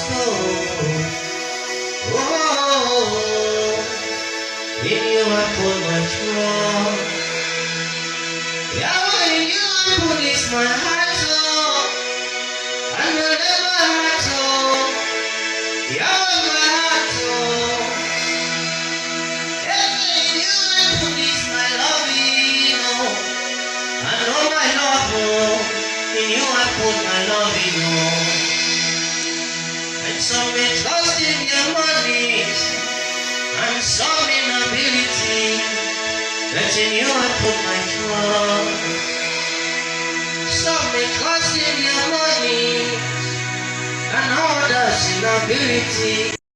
cornerstone. Oh, in you I put my trust. Yahweh, in you I put this my heart on. And I never had to. Yahweh, my heart on. Yahweh, in you I put this my love in. Oh, and all my love, oh, in you I put my love in. Oh. And some may trust in their money, and some in ability, but in you I put my trust. Some may trust in their money, and others in ability.